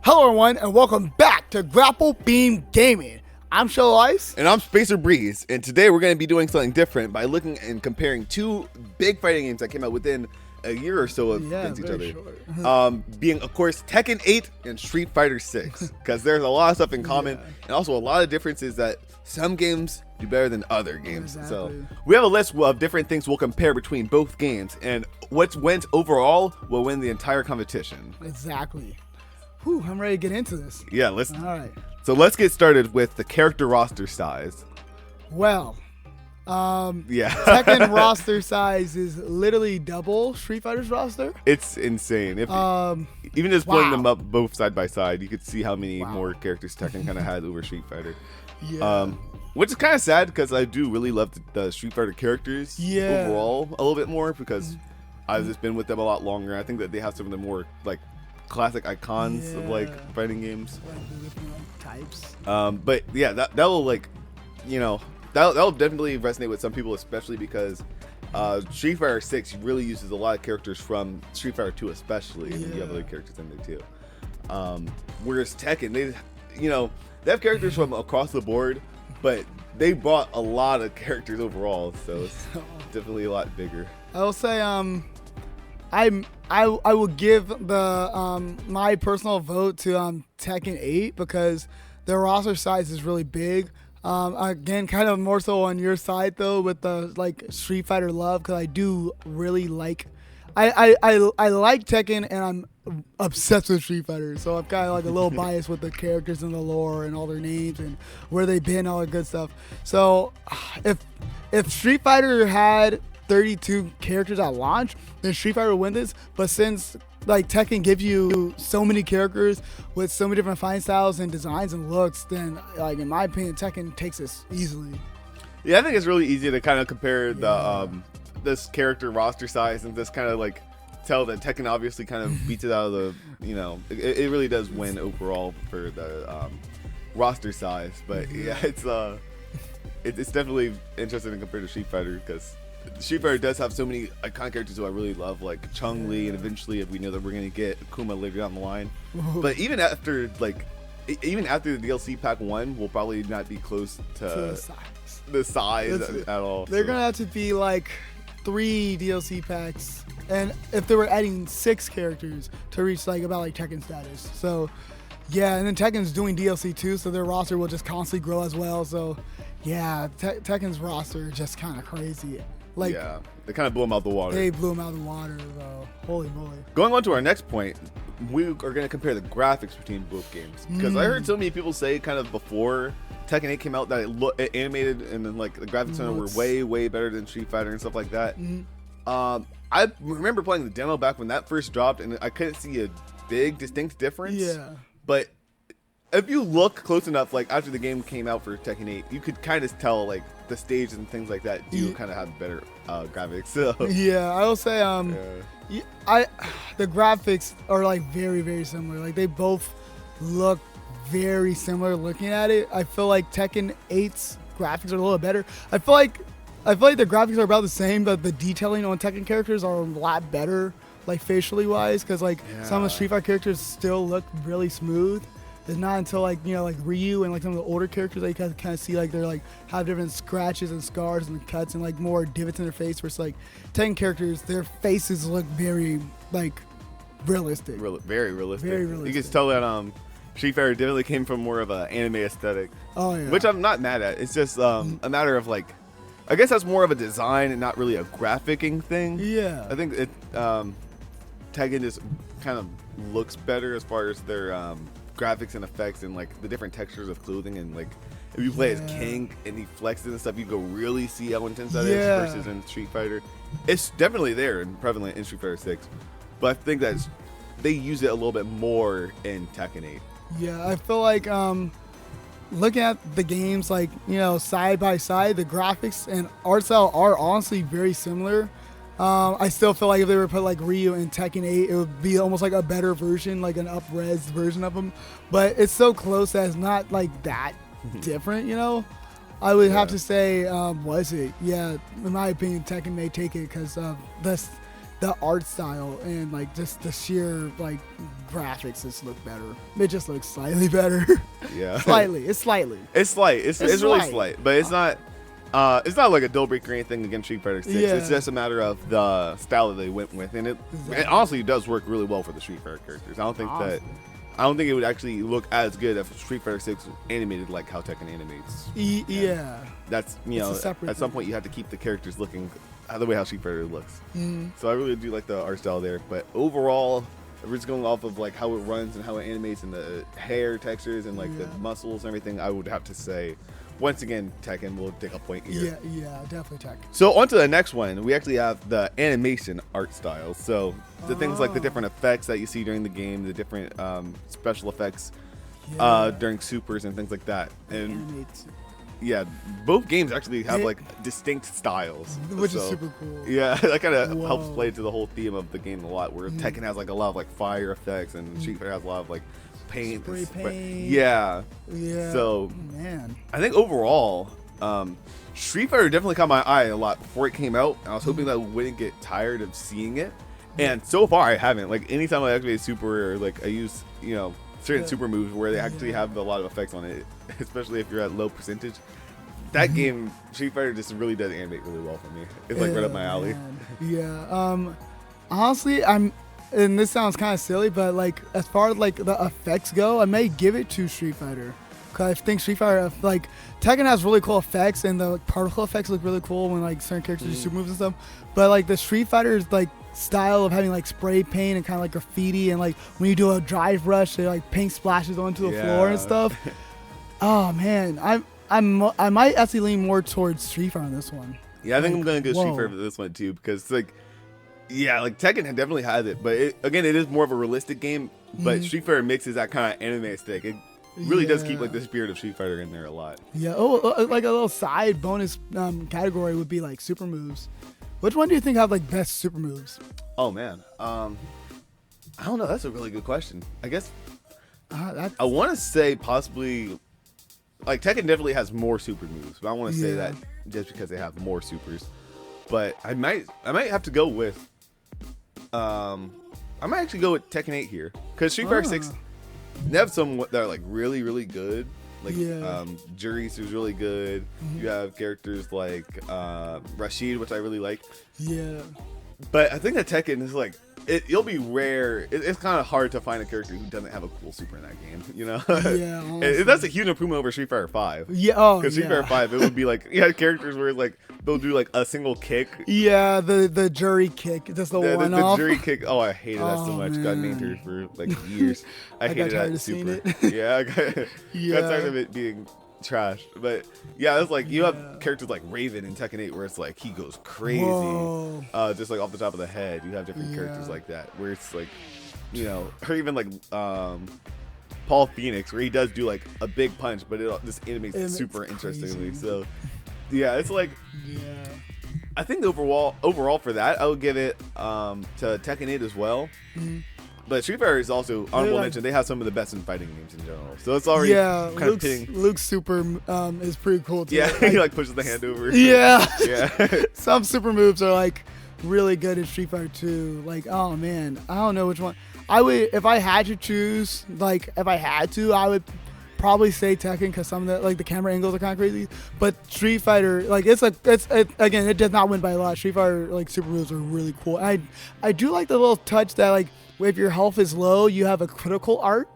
Hello everyone and welcome back to Grapple Beam Gaming. I'm Show Ice. And I'm Spacer Breeze, and today we're going to be doing something different by looking and comparing two big fighting games that came out within a year or so against each other. Being, of course, Tekken 8 and Street Fighter 6, because there's a lot of stuff in common and also a lot of differences that some games do better than other games. Exactly. So we have a list of different things we'll compare between both games, and what wins overall will win the entire competition. Exactly. Whew, I'm ready to get into this. Yeah, All right. So let's get started with the character roster size. Well, Yeah. Tekken roster size is literally double Street Fighter's roster. It's insane. If even just putting them up both side by side, you could see how many more characters Tekken kind of had over Street Fighter. Yeah. Which is kind of sad because I do really love the Street Fighter characters overall a little bit more because I've just been with them a lot longer. I think that they have some of the more like classic icons of like fighting games. Like the different types. But yeah, that will like, you know, that'll definitely resonate with some people, especially because Street Fighter 6 really uses a lot of characters from Street Fighter 2 especially, and you have other characters in there too. Whereas Tekken, they have characters from across the board, but they brought a lot of characters overall, so it's definitely a lot bigger. I will say, I will give the my personal vote to Tekken 8 because their roster size is really big. Again, kind of more so on your side though with the like Street Fighter love because I do really like. I like Tekken and I'm obsessed with Street Fighter, so I'm kind of like a little biased with the characters and the lore and all their names and where they've been, all that good stuff. So if Street Fighter had 32 characters at launch, then Street Fighter would win this. But since like Tekken gives you so many characters with so many different fighting styles and designs and looks, then like in my opinion, Tekken takes this easily. Yeah, I think it's really easy to kind of compare the this character roster size and just kind of like tell that Tekken obviously kind of beats it out of the, it really does win overall for the roster size. But yeah, it's definitely interesting to compare to Street Fighter because Street Fighter does have so many iconic characters who I really love, like Chun-Li, and eventually we know that we're going to get Akuma later down the line. But even after the DLC Pack 1, we'll probably not be close to the size at all. They're going to have to be like 3 DLC packs, and if they were adding 6 characters to reach like about like Tekken status. So yeah, and then Tekken's doing DLC too, so their roster will just constantly grow as well. So yeah, Tekken's roster is just kind of crazy. Like, yeah, they kind of blew him out the water. They blew him out of the water, though. Holy moly. Going on to our next point, we are going to compare the graphics between both games. Because I heard so many people say kind of before Tekken 8 came out that it animated and then like the graphics on it were way, way better than Street Fighter and stuff like that. I remember playing the demo back when that first dropped and I couldn't see a big distinct difference. Yeah. But if you look close enough, like after the game came out for Tekken 8, you could kind of tell like the stages and things like that do kind of have better graphics. So yeah, I will say the graphics are like very, very similar. Like they both look very similar looking at it. I feel like Tekken 8's graphics are a little better. I feel like the graphics are about the same, but the detailing on Tekken characters are a lot better, like facially wise, because like some of the Street Fighter characters still look really smooth. It's not until like like Ryu and like some of the older characters that you can kind of see like they're like have different scratches and scars and cuts and like more divots in their face. Versus like Tekken characters, their faces look very like realistic. Very realistic. Very realistic. You can tell that Street Fighter definitely came from more of an anime aesthetic. Oh yeah. Which I'm not mad at. It's just a matter of like, I guess that's more of a design and not really a graphicing thing. Yeah. I think Tekken just kind of looks better as far as their graphics and effects and like the different textures of clothing and like if you play as King and he flexes and stuff, you go really see how intense that is versus in Street Fighter. It's definitely there and prevalent in Street Fighter 6, but I think that they use it a little bit more in Tekken 8. Yeah, I feel like looking at the games like side by side, the graphics and art style are honestly very similar. I still feel like if they were to put like Ryu in Tekken 8, it would be almost like a better version, like an up-res version of him. But it's so close that it's not like that different, I would have to say, was it? Yeah, in my opinion, Tekken may take it because the art style and like just the sheer like graphics just look better. It just looks slightly better. Yeah. Slightly. It's slightly. It's slight. It's really slight, but it's not like a deal breaker or anything against Street Fighter 6. Yeah. It's just a matter of the style that they went with, and it honestly does work really well for the Street Fighter characters. I don't think it would actually look as good if Street Fighter 6 was animated like how Tekken animates. Yeah. That's at some point you have to keep the characters looking the way how Street Fighter looks. So I really do like the art style there. But overall, if we're just going off of like how it runs and how it animates and the hair textures and like the muscles and everything, I would have to say, once again, Tekken will take a point here. Yeah, definitely Tekken. So on to the next one, we actually have the animation art style. So the things like the different effects that you see during the game, the different special effects during supers and things like that. And yeah, both games actually have like distinct styles, which is super cool. Yeah, that kind of helps play to the whole theme of the game a lot. Where Tekken has like a lot of like fire effects, and Street Fighter has a lot of like paint. Spray paint. Yeah. So man, I think overall, Street Fighter definitely caught my eye a lot before it came out. I was hoping that I wouldn't get tired of seeing it, and so far I haven't. Like anytime I activate super, or like I use certain super moves where they actually have a lot of effects on it, especially if you're at low percentage. That game, Street Fighter, just really does animate really well for me. It's like right up my alley. Yeah. Honestly, and this sounds kind of silly, but like as far as like the effects go, I may give it to Street Fighter. Cause I think Street Fighter, like Tekken has really cool effects, and the like, particle effects look really cool when like certain characters do super moves and stuff. But like the Street Fighter's like style of having like spray paint and kind of like graffiti, and like when you do a drive rush, it like paint splashes onto the floor and stuff. Oh man, I might actually lean more towards Street Fighter on this one. Yeah, I think I'm gonna go Street Fighter for this one too, because like Tekken definitely has it, but it is more of a realistic game. But Street Fighter mixes that kind of anime aesthetic. It really does keep like the spirit of Street Fighter in there a lot. Yeah. Oh, like a little side bonus category would be like super moves. Which one do you think have like best super moves? Oh man, I don't know. That's a really good question. I guess I want to say possibly. Like Tekken definitely has more super moves, but I want to say that just because they have more supers. But I might have to go with I might actually go with Tekken 8 here, because Street Fighter 6 they have some that are like really really good. Like Juri's is really good. You have characters like Rashid, which I really like. Yeah. But I think that Tekken is like you'll be rare. It's kind of hard to find a character who doesn't have a cool super in that game, Yeah, that's a huge improvement over Street Fighter 5. Yeah, because Street Fighter 5, it would be like characters where like they'll do like a single kick. Yeah, the jury kick, just the one off. The jury kick. Oh, I hated that so much. Got named her for like years. I hated that super. Yeah, I got tired of it being trash. But yeah, it's like you have characters like Raven in Tekken 8 where it's like he goes crazy, just like off the top of the head. You have different characters like that where it's like, or even like Paul Phoenix where he does do like a big punch, but it just animates super interestingly. So yeah, it's like I think overall for that I would give it to Tekken 8 as well. But Street Fighter is also honorable mention. They have some of the best in fighting games in general, so it's already kind of pitting. Luke's super is pretty cool too. Yeah, he like pushes the hand over. Yeah. Some super moves are like really good in Street Fighter 2. Like, oh man, I don't know which one. I would, if I had to choose, I would probably say Tekken, because some of the like the camera angles are kind of crazy. But Street Fighter, like again, it does not win by a lot. Street Fighter like super moves are really cool. I do like the little touch that like, if your health is low, you have a critical art.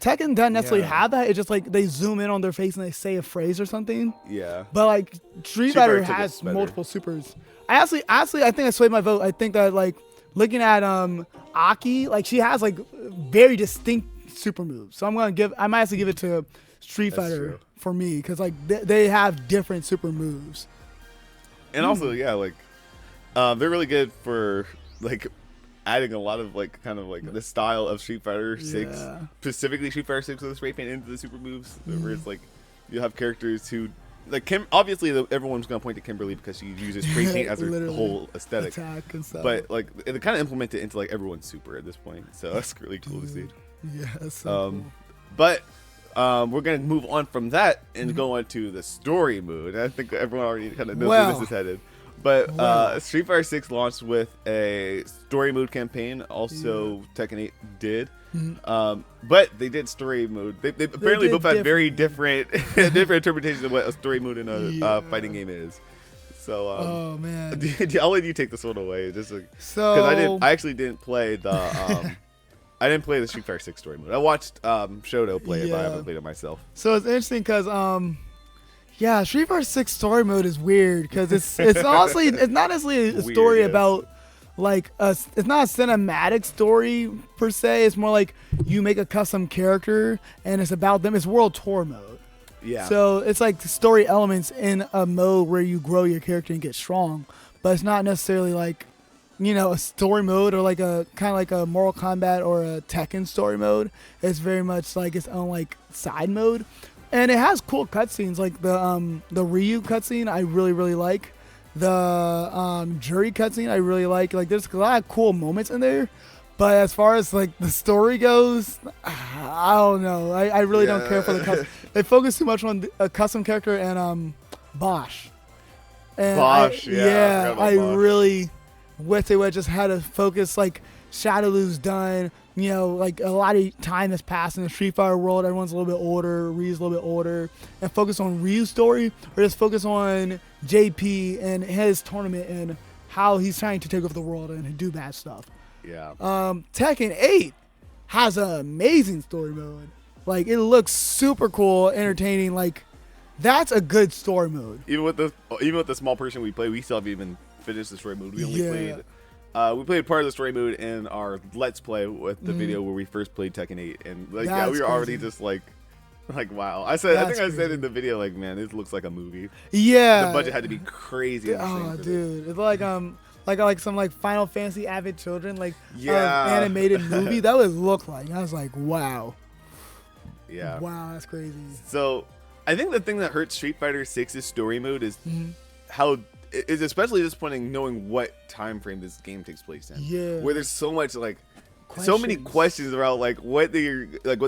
Tekken doesn't necessarily have that. It's just like they zoom in on their face and they say a phrase or something. Yeah. But like Street Fighter has multiple supers. I think I swayed my vote. I think that like looking at Aki, like she has like very distinct super moves. So I might have to give it to Street Fighter for me, because like they have different super moves. And also, like they're really good for like adding a lot of like kind of like the style of Street Fighter 6, specifically Street Fighter 6 with the spray paint into the super moves, where it's like you have characters who like obviously everyone's gonna point to Kimberly because she uses spray paint as her whole aesthetic, and stuff. But like it kind of implement it into like everyone's super at this point, so that's really cool to see. Yeah, that's so cool. But we're gonna move on from that and go on to the story mode. I think everyone already kind of knows where this is headed. But Wow. Street Fighter 6 launched with a story mode campaign. Also, Tekken 8 did. But they did story mode. They apparently did both had very different different interpretations of what a story mode in a fighting game is. So, Oh man. I'll let you take this one away, just because So I actually didn't play the I didn't play the Street Fighter 6 story mode. I watched Shoto play it, but I haven't played it myself. So it's interesting because yeah, Street Fighter 6 story mode is weird because it's honestly it's not necessarily a story about like it's not a cinematic story per se. It's more like you make a custom character and it's about them. It's world tour mode. Yeah. So it's like story elements in a mode where you grow your character and get strong, but it's not necessarily like, you know, a story mode or like a kind of like a Mortal Kombat or a Tekken story mode. It's very much like its own like side mode, and it has cool cutscenes like the Ryu cutscene. I really like the Jury cutscene. I really like there's a lot of cool moments in there. But as far as like the story goes, I don't know. I really don't care for the custom. They focus too much on a custom character and Bosch. And Bosch, I Bosch. really wish they would just had to focus like Shadowloo's done. You know, like a lot of time has passed in the Street Fighter world. Everyone's a little bit older. Ryu's a little bit older, and focus on Ryu's story, or just focus on JP and his tournament and how he's trying to take over the world and do bad stuff. Yeah. Tekken 8 has an amazing story mode. Like it looks super cool, entertaining. Like that's a good story mode. Even with the small portion we played, we still haven't even finished the story mode. We only played part of the story mode in our Let's Play with the video where we first played Tekken 8, and like That's we were already crazy. just like wow. I said I That's think I said crazy. in the video like, man, this looks like a movie. Yeah. The budget had to be crazy. Oh, insane for dude, it's like some like Final Fantasy Avid Children Yeah. animated movie that would look like. I was like, wow, this. Yeah. wow, that's crazy. So I think the thing that hurts Street Fighter 6's story mode is how it's especially disappointing knowing what time frame this game takes place in. Yeah. Where there's so much like so many questions about like what the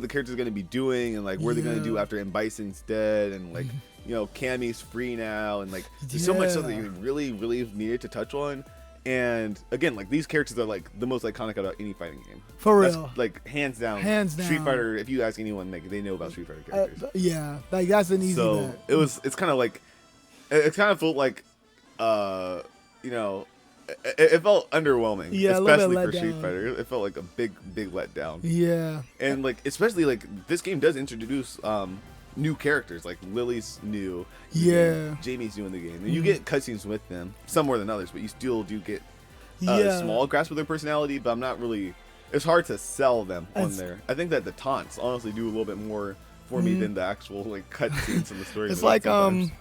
character's gonna be doing and like what they're gonna do after M. Bison's dead and like you know Cammy's free now and like there's so much stuff that you really needed to touch on. And again, like these characters are like the most iconic out of any fighting game. For That's, real. like hands down. Street Fighter. If you ask anyone, like they know about Street Fighter characters. Yeah, like that's an easy So bet. it's kind of like it kind of felt like you know it felt underwhelming. Yeah, a little especially bit for let Street down. Fighter. It felt like a big letdown. Yeah. And like especially like this game does introduce new characters, like Lily's new. Yeah. Jamie's new in the game. And you get cutscenes with them, some more than others, but you still do get Yeah. a small grasp of their personality, but I'm not really. It's hard to sell them on It's- there. I think that the taunts honestly do a little bit more for me than the actual like cutscenes in the story. It's mode like sometimes.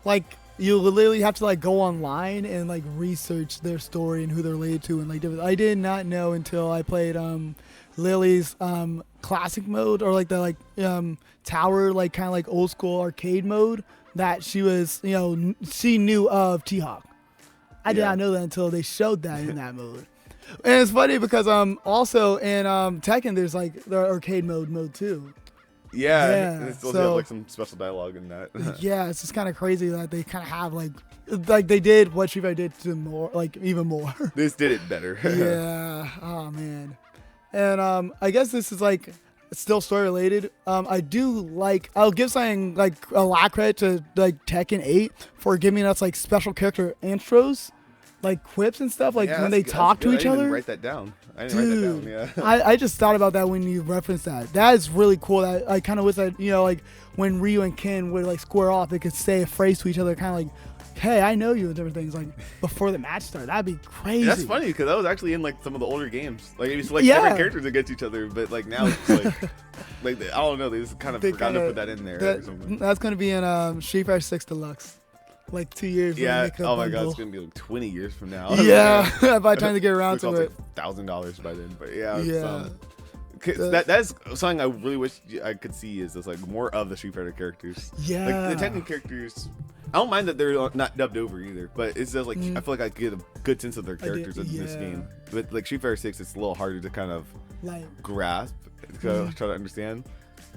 like you literally have to like go online and like research their story and who they're related to and like different. I did not know until I played Lily's classic mode or like the like tower like kind of like old school arcade mode that she was she knew of T-Hawk. I did Yeah. not know that until they showed that in that mode. And it's funny because also in Tekken there's like the arcade mode too. Yeah, Yeah, and it's supposed so- to have like some special dialogue in that. Yeah, it's just kind of crazy that they kind of have like they did what Street Fighter did to more, like even more. This did it better. Yeah. Oh man. And I guess this is like still story related. I do like. I'll give something like a lot of credit to like Tekken 8 for giving us like special character intros, like quips and stuff. Like Yeah, when that's they good. talk That's to good. each I didn't other. even write that down. I didn't write Dude, that down. Yeah. I just thought about that when you referenced that. That is really cool. That I kind of wish that like when Ryu and Ken would like square off, they could say a phrase to each other, kind of like, "Hey, I know you," and different things like before the match started. That'd be crazy. That's funny because that was actually in like some of the older games. Like it was like Yeah. different characters against each other, but like now it's like I don't know. They just kind of They forgot to kinda- put that in there. Or something. That's gonna be in Street Fighter 6 Deluxe, like 2 years. when they Yeah. make a Oh my god, bundle. it's gonna be like 20 years from now. Yeah, by the time to get around to it. $1,000 by then. But yeah. It's, Yeah. 'cause that's something I really wish I could see is just like more of the Street Fighter characters. Yeah. Like the Tekken characters. I don't mind that they're not dubbed over either, but it's just like I feel like I get a good sense of their characters in this yeah. game. But like Street Fighter 6, it's a little harder to kind of Like, grasp, try to understand.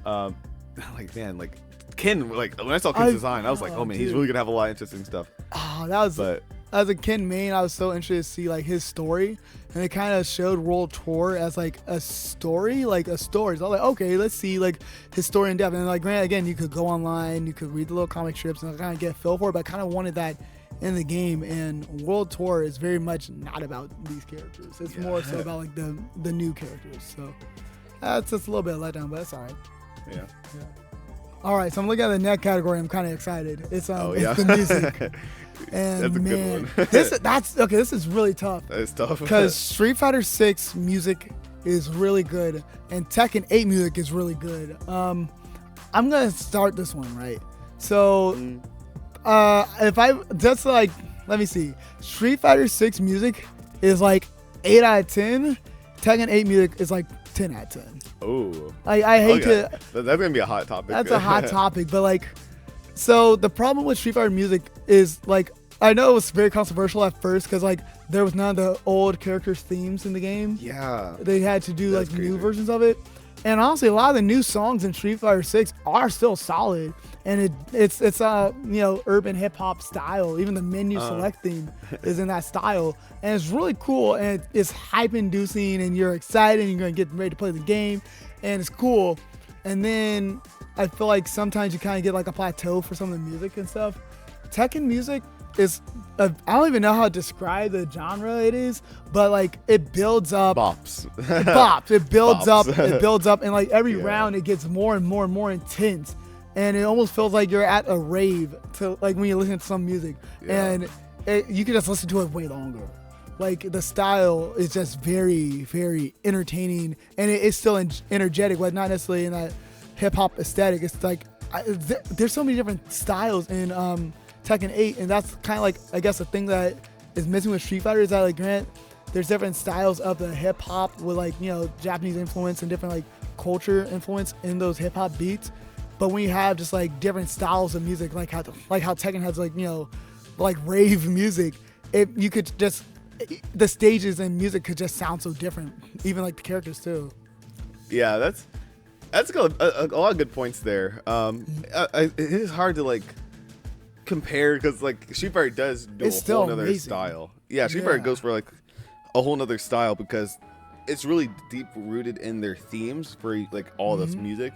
Like man, like Ken, like when I saw Ken's design, I was like, oh man, he's dude. really gonna have a lot of interesting stuff. oh, that was But as a kid main, I was so interested to see like his story, and it kind of showed World Tour as like a story, So I was like, okay, let's see like his story in depth. And like, granted, again, you could go online, you could read the little comic strips and kind of get a feel for it, but I kind of wanted that in the game. And World Tour is very much not about these characters. It's more so about like the new characters. So that's just a little bit of letdown, but that's all right. Yeah. All right, so I'm looking at the next category. I'm kind of excited. It's it's the music. And that's a man, good one. This is really tough. It's tough because Street Fighter 6 music is really good and Tekken 8 music is really good. I'm gonna start this one right. So, if I just like, let me see. Street Fighter 6 music is like 8 out of 10. Tekken 8 music is like 10 out of 10. Oh, I hate to. That's gonna be a hot topic. That's a hot topic, but like, so the problem with Street Fighter music is like, I know it was very controversial at first because like there was none of the old characters' themes in the game. Yeah, they had to do that's like crazy. New versions of it, and honestly, a lot of the new songs in Street Fighter 6 are still solid, and it's urban hip hop style. Even the menu select theme is in that style, and it's really cool, and it's hype inducing, and you're excited, and you're gonna get ready to play the game, and it's cool. And then I feel like sometimes you kind of get like a plateau for some of the music and stuff. Tekken music is I don't even know how to describe the genre it is, but like it builds up. Bops. It builds Bops. up. It builds up, and like every round it gets more and more and more intense, and it almost feels like you're at a rave to like when you're listening to some music, and you can just listen to it way longer. Like the style is just very, very entertaining, and it's still energetic, but not necessarily in that hip hop aesthetic. It's like there's so many different styles in Tekken 8, and that's kind of like, I guess, the thing that is missing with Street Fighter is that, like, there's different styles of the hip hop with like Japanese influence and different like culture influence in those hip hop beats. But when you have just like different styles of music, like how Tekken has like rave music, you could just the stages and music could just sound so different, even like the characters too. Yeah, that's a lot of good points there. It is hard to like compare because like Street Fighter does do a whole nother style. Yeah, Street Fighter goes for like a whole nother style because it's really deep rooted in their themes for like all this music.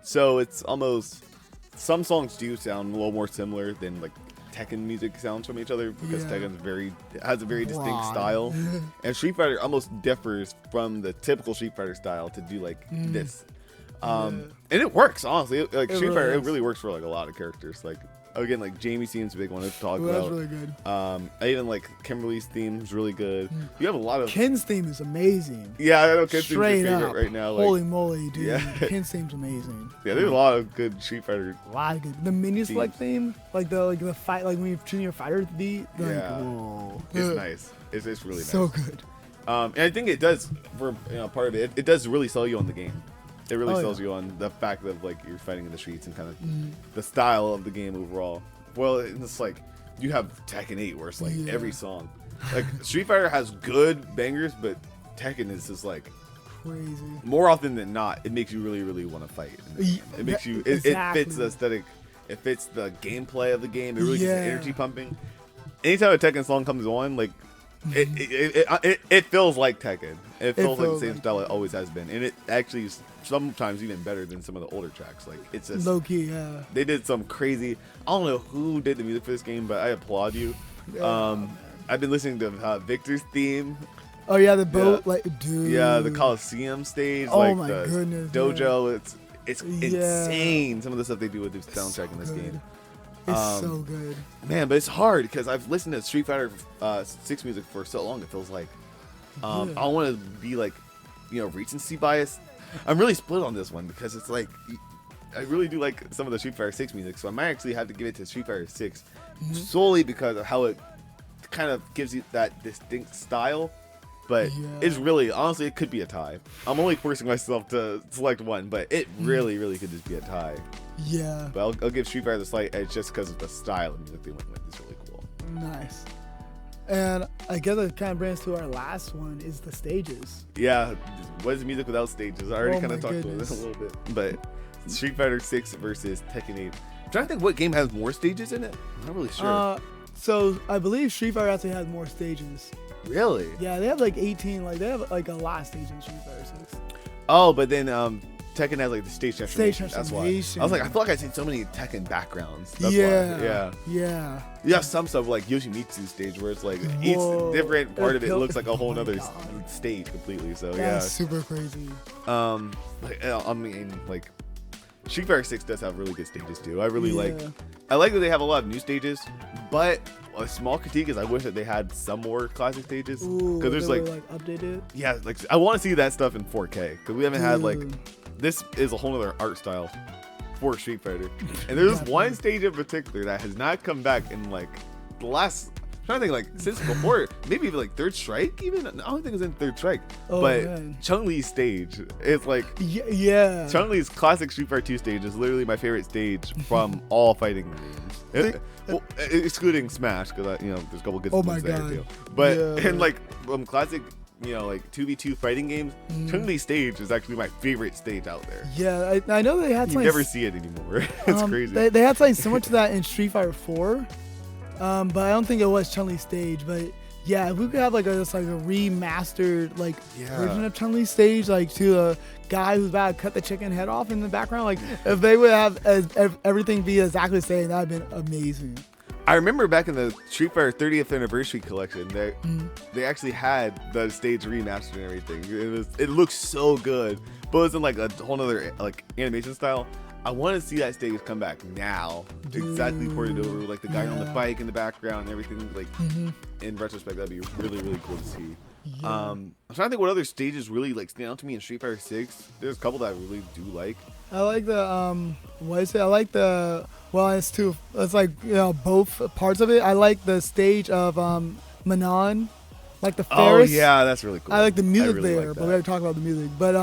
So it's almost, some songs do sound a little more similar than like Tekken music sounds from each other because Tekken has a very distinct style, and Street Fighter almost differs from the typical Street Fighter style to do like this. And it works, honestly. Like Street Fighter, it really works for like a lot of characters. Like again, like Jamie seems a big one to talk about. That's really good. I even like Kimberly's theme is really good. You have a lot of Ken's theme is amazing. Yeah, I know Ken's Straight theme's your favorite up. right now. Like, Holy moly, dude! Yeah. Ken's theme's amazing. Yeah, there's a lot of good Street Fighter. A lot of good. The menu select theme, like the fight, like when you're choosing your fighter beat. Like, whoa. It's nice. It's really nice. So good. And I think it does, for part of it, it does really sell you on the game. It really sells you on the fact that like you're fighting in the streets and kind of the style of the game overall. Well, it's like you have Tekken 8 where it's like every song. Like Street Fighter has good bangers, but Tekken is just like crazy. More often than not, it makes you really, really want to fight. It makes you. It fits the aesthetic. It fits the gameplay of the game. It really gets the energy pumping. Anytime a Tekken song comes on, like it feels like Tekken. It feels like the same style it always has been, and it actually is sometimes even better than some of the older tracks. Like it's just low key. Yeah. They did some crazy. I don't know who did the music for this game, but I applaud you. I've been listening to Victor's theme. Oh yeah, the boat, like dude. Yeah, the Coliseum stage. Oh like my the goodness. Dojo. Yeah. It's insane. Some of the stuff they do with the soundtrack in this game. It's so good. Man, but it's hard because I've listened to Street Fighter 6 music for so long. It feels like I don't want to be like recency bias. I'm really split on this one because it's like I really do like some of the Street Fighter 6 music, so I might actually have to give it to Street Fighter 6 solely because of how it kind of gives you that distinct style. But it's really, honestly, it could be a tie. I'm only forcing myself to select one, but it really, really could just be a tie. Yeah. But I'll give Street Fighter the slight edge just because of the style of music they went with. It's really cool. Nice. And I guess it kind of brings us to our last one is the stages. Yeah. What is music without stages? I already kind of talked about this a little bit. But Street Fighter 6 versus Tekken 8. I'm trying to think what game has more stages in it. I'm not really sure. So I believe Street Fighter actually has more stages. Really? Yeah, they have like 18. Like they have like a lot of stages in Street Fighter 6. Oh, but then Tekken has like the stage Stage transformation. That's why. transformation. I was like, I feel like I've seen so many Tekken backgrounds. That's Yeah. why. Yeah. Yeah. You have some stuff like Yoshimitsu's stage where it's like Whoa. each different part of it Pill- looks like a whole oh my nother God. stage completely. So That's super crazy. I mean, like Street Fighter 6 does have really good stages too. I really like. Yeah. I like that they have a lot of new stages, but a small critique is I wish that they had some more classic stages Ooh, because there's they like were, updated. yeah, like I want to see that stuff in 4K because we haven't had like Dude. this is a whole other art style for Street Fighter, and there's one stage in particular that has not come back in like the last. I'm trying to think like since before, maybe even like Third Strike. Even I don't think it's in Third Strike, Oh, but man. Chun-Li's stage is like Yeah. Chun-Li's classic Street Fighter 2 stage is literally my favorite stage from all fighting games. Well, excluding Smash, because there's a couple good Oh ones my there God. too. But Yeah. in like classic, like 2v2 fighting games, Chun-Li's stage is actually my favorite stage out there. Yeah, I know they had You something. never see it anymore. It's crazy. They had something similar to that in Street Fighter 4, but I don't think it was Chun-Li's stage. But yeah, if we could have like a remastered version of Chun-Li's stage, like to a guy who's about to cut the chicken head off in the background, like if they would have everything be exactly the same, that'd been amazing. I remember back in the Street Fighter 30th anniversary collection, they actually had the stage remastered and everything. It looks so good, but it's in like a whole other like animation style. I want to see that stage come back now, exactly ported over, like the guy on the bike in the background and everything. Like in retrospect, that'd be really really cool to see. Yeah. I'm trying to think what other stages really like stand out to me in Street Fighter 6. There's a couple that I really do like. I like the what is it? I like the it's two. It's like both parts of it. I like the stage of Manon, like the Ferris. Oh yeah, that's really cool. I like the music really there, like but we that. already talked about the music. But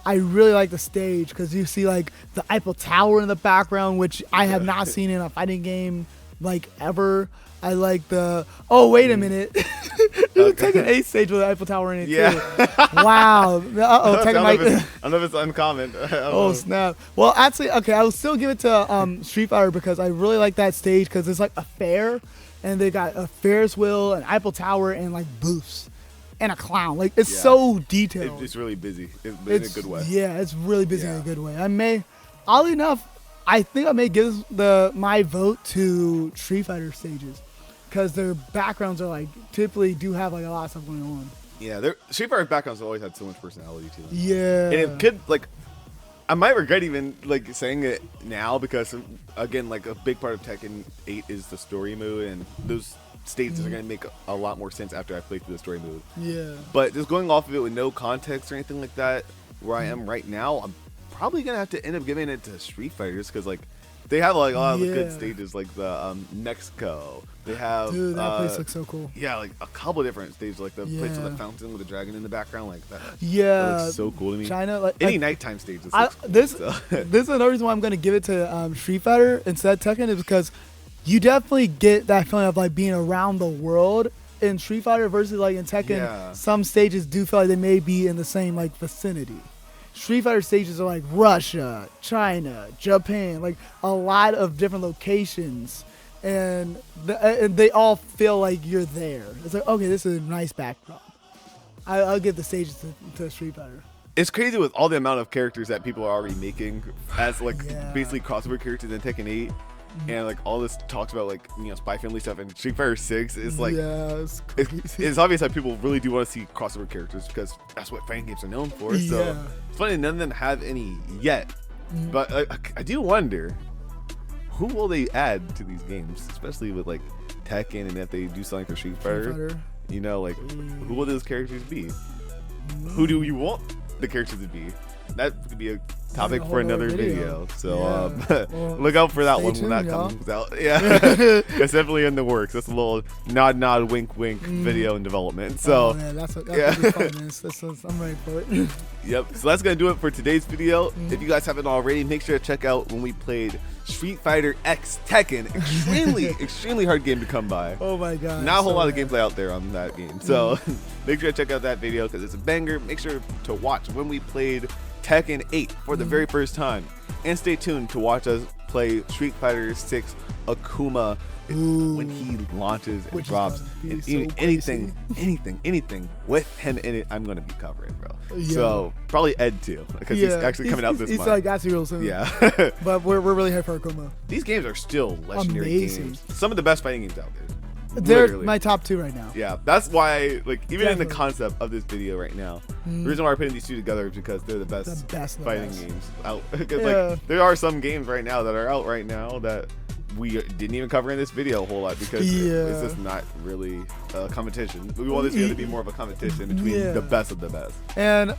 I really like the stage because you see like the Eiffel Tower in the background, which I have not seen in a fighting game like ever. I like the wait a minute, there's a Tekken 8 stage with the Eiffel Tower in it Yeah. too. Wow. I Tekken don't know if it's uncommon. Oh snap! Well, actually, okay, I will still give it to Street Fighter because I really like that stage because it's like a fair, and they got a Ferris wheel, an Eiffel Tower, and like booths, and a clown. Like it's so detailed. It's really busy in a good way. Yeah, it's really busy in Yeah. a good way. Oddly enough, I think I may give my vote to Street Fighter stages because their backgrounds are like typically do have like a lot of stuff going on. Yeah, Street Fighter backgrounds always had so much personality to them. Yeah. And it could I might regret even saying it now because again a big part of Tekken 8 is the story mode, and those stages are gonna make a lot more sense after I play through the story mode. Yeah. But just going off of it with no context or anything like that, where I am right now, I'm probably gonna have to end up giving it to Street Fighters because they have like a lot of good stages, like the Mexico. They have Dude, that place looks so cool. yeah, like a couple different stages, like the place with the fountain with the dragon in the background, like that. Yeah. That looks so cool to me. China, like Any nighttime stages. this is another reason why I'm gonna give it to Street Fighter instead of Tekken is because you definitely get that feeling of like being around the world in Street Fighter versus like in Tekken. Yeah. Some stages do feel like they may be in the same like vicinity. Street Fighter stages are like Russia, China, Japan, like a lot of different locations, and they all feel like you're there. It's like, okay, this is a nice backdrop. I'll give the stages to Street Fighter. It's crazy with all the amount of characters that people are already making as Yeah. basically crossover characters in Tekken 8. And all this talks about spy family stuff, and Street Fighter 6 is it's it's obvious that people really do want to see crossover characters because that's what fighting games are known for. So Yeah. it's funny none of them have any yet. But I do wonder who will they add to these games, especially with Tekken, and if they do something for Street Fighter. Who will those characters be? Who do you want the characters to be? That could be a topic for another video. So Well, look out for that stay one when that tuned, y'all. comes out. Yeah, it's definitely in the works. That's a little nod, wink, video in development. So man, that's yeah. be fun, man. I'm ready for it. Yep. So that's gonna do it for today's video. If you guys haven't already, make sure to check out when we played Street Fighter X Tekken. Extremely hard game to come by. Oh my god. Not a whole so lot of bad. gameplay out there on that game. So make sure to check out that video because it's a banger. Make sure to watch when we played Tekken 8 for the very first time. And stay tuned to watch us play Street Fighter 6 Akuma when he launches and Which is drops, gonna be and so even crazy. anything with him in it, I'm gonna be covering, bro. Yeah. So probably Ed too, because he's actually coming out this he's month. like actually real soon. Yeah. But we're really hyped for Akuma. These games are still legendary Amazing. games. Some of the best fighting games out there. They're Literally. my top 2 right now. Yeah, that's why, like, even in the Definitely. concept of this video right now, the reason why we're putting these two together is because they're the best, The best of the fighting best. games out. Because, Yeah. like, there are some games right now that are out right now that we didn't even cover in this video a whole lot because it's just not really a competition. We want this video to be more of a competition between the best of the best. And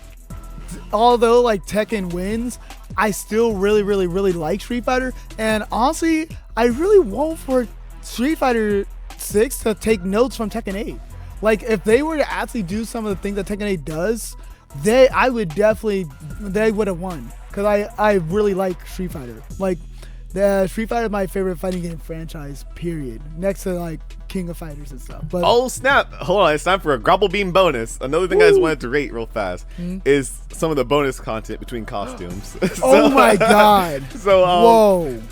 although like Tekken wins, I still really like Street Fighter. And honestly, I really want for Street Fighter 6 to take notes from Tekken 8. Like if they were to actually do some of the things that Tekken 8 does, they would have won. Cause I really like Street Fighter. Like the Street Fighter is my favorite fighting game franchise, period. Next to like King of Fighters and stuff. But Oh snap! Hold on, it's time for a Grapple Beam bonus. Another thing I just wanted to rate real fast is some of the bonus content between costumes. oh my god. So Whoa.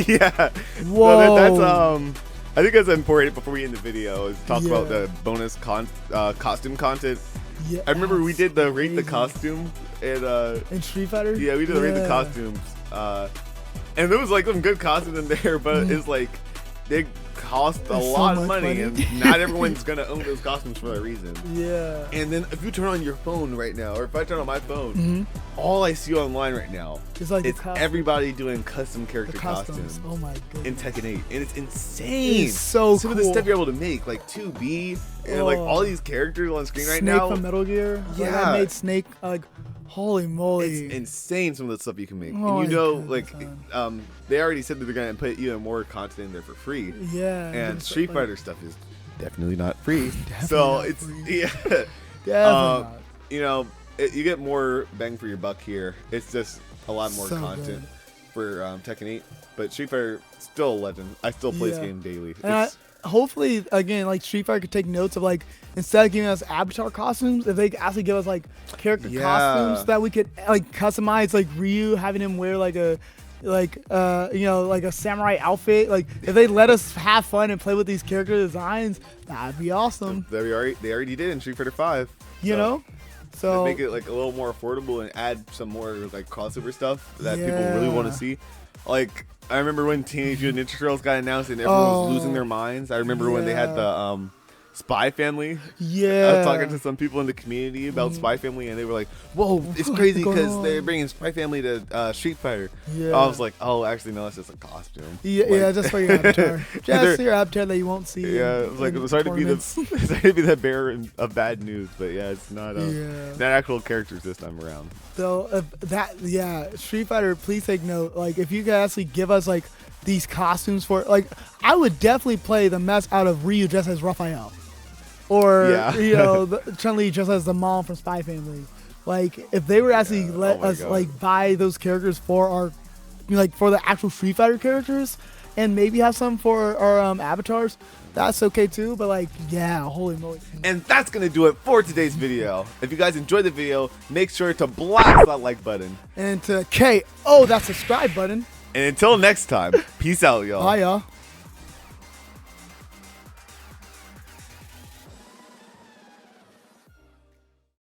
yeah. Whoa. So that's I think that's important before we end the video is talk about Yeah. the bonus costume content. Yeah, I remember we did the rate the crazy. costume and In Street Fighter? yeah, we did the rate the costumes. And there was like some good costumes in there, but it's like they cost a It's so lot of much money, money. and not everyone's gonna own those costumes for that reason. Yeah. And then if you turn on your phone right now, or if I turn on my phone, all I see online right now It's like the is costume. everybody doing custom character The costumes. costumes Oh my in goodness. Tekken 8, and it's insane. It's so Some of the cool. stuff you're able to make, like 2B, and like Oh. all these characters on screen right Snake now. from Metal Gear. Like, Yeah. I made Snake like holy moly. It's insane some of the stuff you can make. Oh And you my know, goodness, like, they already said that they're gonna put even more content in there for free. Yeah. And it's Street like- Fighter stuff is definitely not free. Definitely So not it's free. yeah. Definitely Um, not. you know, you get more bang for your buck here. It's just a lot more So content good. for Tekken 8. But Street Fighter still a legend. I still play this Yeah. game daily. And It's, hopefully, again, like Street Fighter could take notes of like instead of giving us avatar costumes, if they could actually give us like character Yeah. costumes that we could like customize, like Ryu having him wear like a like a samurai outfit. Like if they let us have fun and play with these character designs, that'd be awesome. they already did in Street Fighter 5. You So, know, so make it like a little more affordable and add some more like crossover stuff that people really want to Yeah. see. Like I remember when Teenage Mutant Ninja Turtles got announced and everyone was losing their minds. I remember when they had the Spy Family. I yeah. was talking to some people in the community about Spy Family, and they were like, "Whoa, it's crazy going because on?" they're bringing Spy Family to Street Fighter." Yeah. I was like, "Oh, actually, no, that's just a costume." Yeah, Like- yeah, just for your avatar. They're- Just your avatar that you won't see. Yeah, it was like in sorry to be the tournaments. sorry to be the bearer of bad news, but yeah, it's not Yeah. not actual characters this time around. So Street Fighter, please take note. Like, if you could actually give us like these costumes for, like, I would definitely play the mess out of Ryu just as Raphael, or Yeah. Chun-Li just as the mom from Spy Family. Like, if they were actually let oh my us God. like buy those characters for our, like, for the actual Street Fighter characters, and maybe have some for our avatars, that's okay too. But like, yeah, holy moly. And that's gonna do it for today's video. If you guys enjoyed the video, make sure to blast that like button. And to KO that subscribe button. And until next time, peace out, y'all. Bye, y'all.